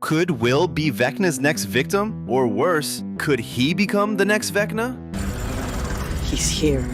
Could Will be Vecna's next victim? Or worse, could he become the next Vecna? He's here.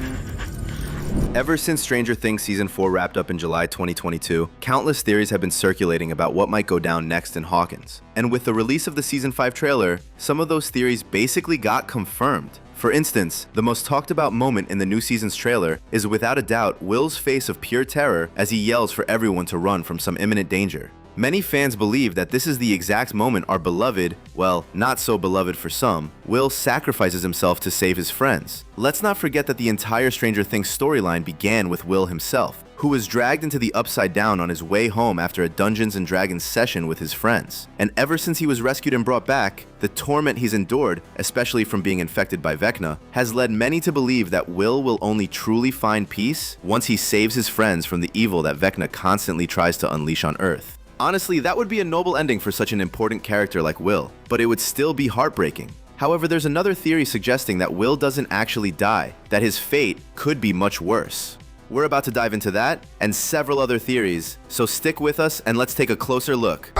Ever since Stranger Things Season 4 wrapped up in July 2022, countless theories have been circulating about what might go down next in Hawkins. And with the release of the Season 5 trailer, some of those theories basically got confirmed. For instance, the most talked about moment in the new season's trailer is without a doubt Will's face of pure terror as he yells for everyone to run from some imminent danger. Many fans believe that this is the exact moment our beloved, well, not so beloved for some, Will sacrifices himself to save his friends. Let's not forget that the entire Stranger Things storyline began with Will himself, who was dragged into the Upside Down on his way home after a Dungeons & Dragons session with his friends. And ever since he was rescued and brought back, the torment he's endured, especially from being infected by Vecna, has led many to believe that Will only truly find peace once he saves his friends from the evil that Vecna constantly tries to unleash on Earth. Honestly, that would be a noble ending for such an important character like Will, but it would still be heartbreaking. However, there's another theory suggesting that Will doesn't actually die, that his fate could be much worse. We're about to dive into that and several other theories, so stick with us and let's take a closer look.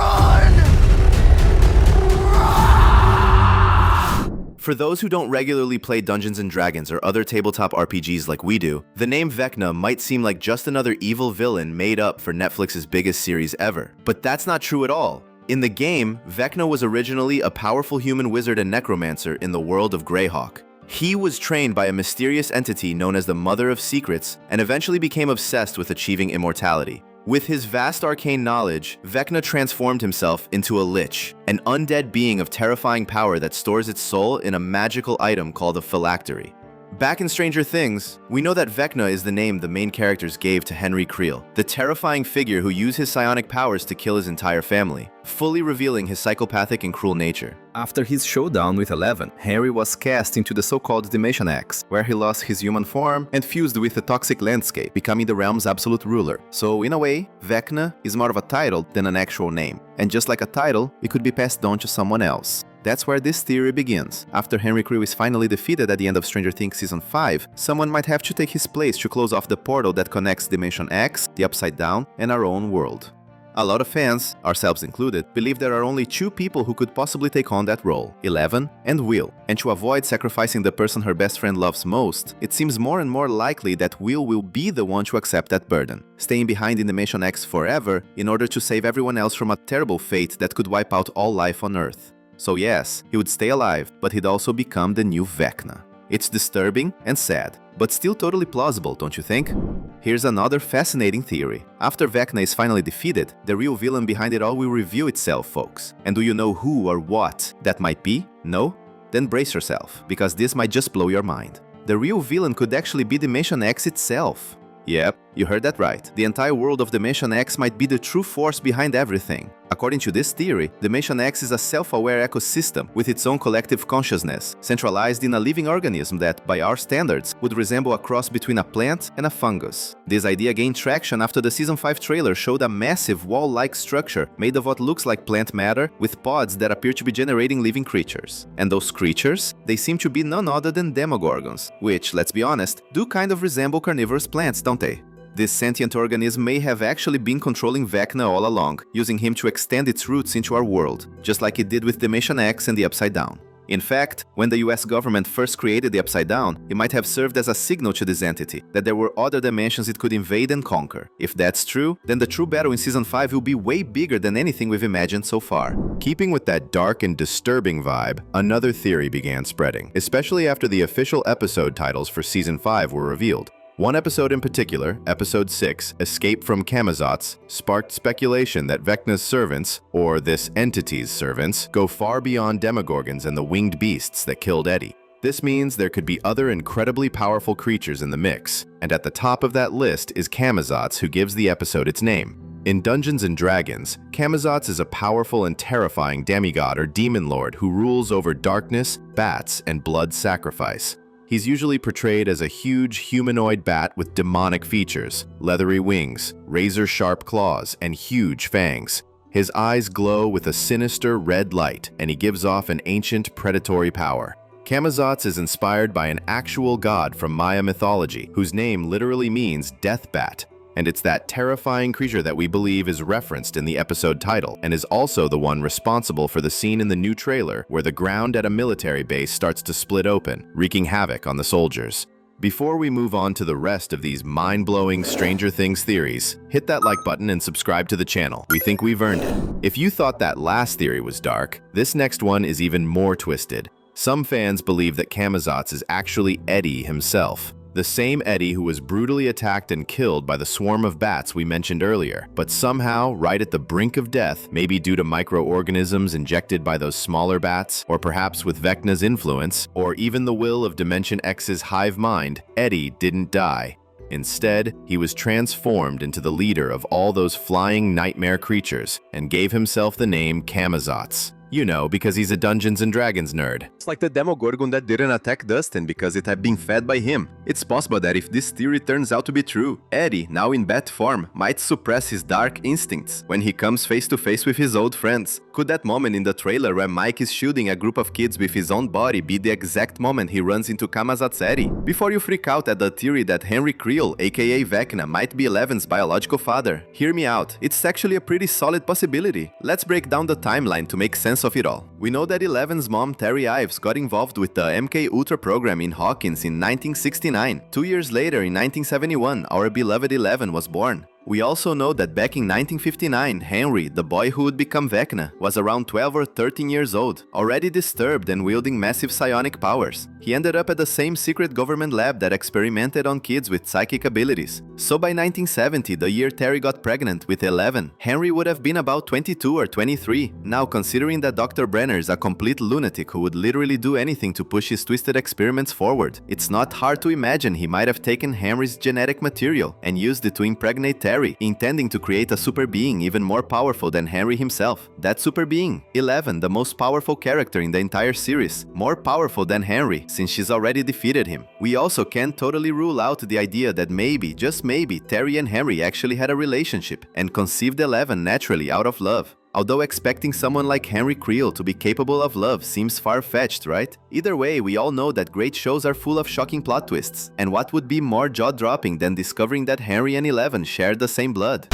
For those who don't regularly play Dungeons & Dragons or other tabletop RPGs like we do, the name Vecna might seem like just another evil villain made up for Netflix's biggest series ever. But that's not true at all. In the game, Vecna was originally a powerful human wizard and necromancer in the world of Greyhawk. He was trained by a mysterious entity known as the Mother of Secrets and eventually became obsessed with achieving immortality. With his vast arcane knowledge, Vecna transformed himself into a lich, an undead being of terrifying power that stores its soul in a magical item called a phylactery. Back in Stranger Things, we know that Vecna is the name the main characters gave to Henry Creel, the terrifying figure who used his psionic powers to kill his entire family, fully revealing his psychopathic and cruel nature. After his showdown with Eleven, Henry was cast into the so-called Dimension X, where he lost his human form and fused with the toxic landscape, becoming the realm's absolute ruler. So in a way, Vecna is more of a title than an actual name. And just like a title, it could be passed on to someone else. That's where this theory begins. After Henry Creel is finally defeated at the end of Stranger Things Season 5, someone might have to take his place to close off the portal that connects Dimension X, the Upside Down, and our own world. A lot of fans, ourselves included, believe there are only two people who could possibly take on that role, Eleven and Will. And to avoid sacrificing the person her best friend loves most, it seems more and more likely that Will be the one to accept that burden, staying behind in Dimension X forever in order to save everyone else from a terrible fate that could wipe out all life on Earth. So yes, he would stay alive, but he'd also become the new Vecna. It's disturbing and sad, but still totally plausible, don't you think? Here's another fascinating theory. After Vecna is finally defeated, the real villain behind it all will reveal itself, folks. And do you know who or what that might be? No? Then brace yourself, because this might just blow your mind. The real villain could actually be Dimension X itself. Yep, you heard that right. The entire world of Dimension X might be the true force behind everything. According to this theory, Dimension X is a self-aware ecosystem with its own collective consciousness, centralized in a living organism that, by our standards, would resemble a cross between a plant and a fungus. This idea gained traction after the Season 5 trailer showed a massive wall-like structure made of what looks like plant matter with pods that appear to be generating living creatures. And those creatures, they seem to be none other than demogorgons, which, let's be honest, do kind of resemble carnivorous plants, don't they? This sentient organism may have actually been controlling Vecna all along, using him to extend its roots into our world, just like it did with Dimension X and the Upside Down. In fact, when the US government first created the Upside Down, it might have served as a signal to this entity that there were other dimensions it could invade and conquer. If that's true, then the true battle in Season 5 will be way bigger than anything we've imagined so far. Keeping with that dark and disturbing vibe, another theory began spreading, especially after the official episode titles for Season 5 were revealed. One episode in particular, Episode 6, Escape from Camazotz, sparked speculation that Vecna's servants, or this entity's servants, go far beyond Demogorgons and the winged beasts that killed Eddie. This means there could be other incredibly powerful creatures in the mix, and at the top of that list is Camazotz, who gives the episode its name. In Dungeons & Dragons, Camazotz is a powerful and terrifying demigod or demon lord who rules over darkness, bats, and blood sacrifice. He's usually portrayed as a huge humanoid bat with demonic features, leathery wings, razor-sharp claws, and huge fangs. His eyes glow with a sinister red light, and he gives off an ancient predatory power. Camazotz is inspired by an actual god from Maya mythology, whose name literally means death bat. And it's that terrifying creature that we believe is referenced in the episode title, and is also the one responsible for the scene in the new trailer where the ground at a military base starts to split open, wreaking havoc on the soldiers. Before we move on to the rest of these mind-blowing Stranger Things theories, hit that like button and subscribe to the channel. We think we've earned it. If you thought that last theory was dark, this next one is even more twisted. Some fans believe that Camazotz is actually Eddie himself. The same Eddie who was brutally attacked and killed by the swarm of bats we mentioned earlier, but somehow, right at the brink of death, maybe due to microorganisms injected by those smaller bats, or perhaps with Vecna's influence, or even the will of Dimension X's hive mind, Eddie didn't die. Instead, he was transformed into the leader of all those flying nightmare creatures and gave himself the name Camazotz. You know, because he's a Dungeons & Dragons nerd. It's like the Demogorgon that didn't attack Dustin because it had been fed by him. It's possible that if this theory turns out to be true, Eddie, now in bat form, might suppress his dark instincts when he comes face to face with his old friends. Could that moment in the trailer where Mike is shooting a group of kids with his own body be the exact moment he runs into Camazotz Eddie? Before you freak out at the theory that Henry Creel, aka Vecna, might be Eleven's biological father, hear me out. It's actually a pretty solid possibility. Let's break down the timeline to make sense of it all. We know that Eleven's mom, Terry Ives, got involved with the MK Ultra program in Hawkins in 1969. 2 years later, in 1971, our beloved Eleven was born. We also know that back in 1959, Henry, the boy who would become Vecna, was around 12 or 13 years old, already disturbed and wielding massive psionic powers. He ended up at the same secret government lab that experimented on kids with psychic abilities. So by 1970, the year Terry got pregnant with 11, Henry would have been about 22 or 23. Now, considering that Dr. Brenner is a complete lunatic who would literally do anything to push his twisted experiments forward, it's not hard to imagine he might have taken Henry's genetic material and used it to impregnate Terry, intending to create a super being even more powerful than Henry himself. That super being, 11, the most powerful character in the entire series, more powerful than Henry, since she's already defeated him. We also can't totally rule out the idea that maybe, just maybe, Terry and Henry actually had a relationship and conceived 11 naturally out of love. Although expecting someone like Henry Creel to be capable of love seems far-fetched, right? Either way, we all know that great shows are full of shocking plot twists, and what would be more jaw-dropping than discovering that Henry and 11 shared the same blood?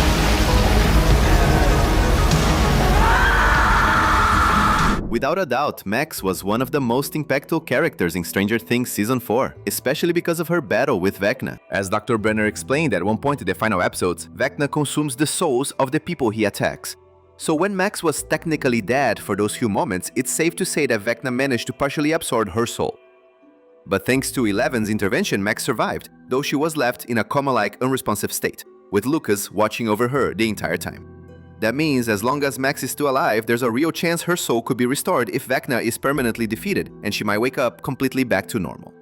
Without a doubt, Max was one of the most impactful characters in Stranger Things Season 4, especially because of her battle with Vecna. As Dr. Brenner explained at one point in the final episodes, Vecna consumes the souls of the people he attacks. So when Max was technically dead for those few moments, it's safe to say that Vecna managed to partially absorb her soul. But thanks to 11's intervention, Max survived, though she was left in a coma-like unresponsive state, with Lucas watching over her the entire time. That means as long as Max is still alive, there's a real chance her soul could be restored if Vecna is permanently defeated, and she might wake up completely back to normal.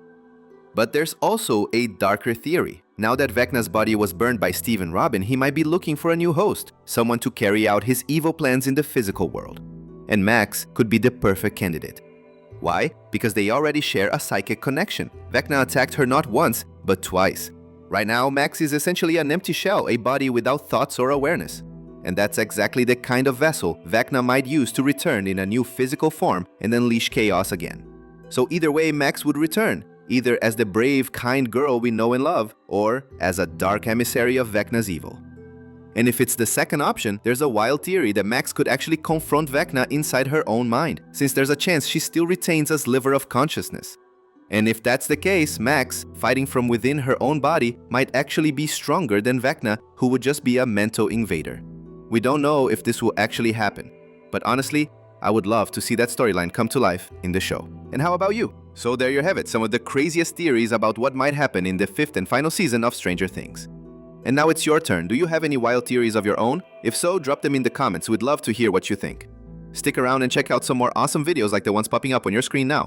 But there's also a darker theory. Now that Vecna's body was burned by Steve and Robin, he might be looking for a new host, someone to carry out his evil plans in the physical world. And Max could be the perfect candidate. Why? Because they already share a psychic connection. Vecna attacked her not once, but twice. Right now, Max is essentially an empty shell, a body without thoughts or awareness. And that's exactly the kind of vessel Vecna might use to return in a new physical form and unleash chaos again. So either way, Max would return, either as the brave, kind girl we know and love, or as a dark emissary of Vecna's evil. And if it's the second option, there's a wild theory that Max could actually confront Vecna inside her own mind, since there's a chance she still retains a sliver of consciousness. And if that's the case, Max, fighting from within her own body, might actually be stronger than Vecna, who would just be a mental invader. We don't know if this will actually happen, but honestly, I would love to see that storyline come to life in the show. And how about you? So there you have it, some of the craziest theories about what might happen in the 5th and final season of Stranger Things. And now it's your turn. Do you have any wild theories of your own? If so, drop them in the comments. We'd love to hear what you think. Stick around and check out some more awesome videos like the ones popping up on your screen now.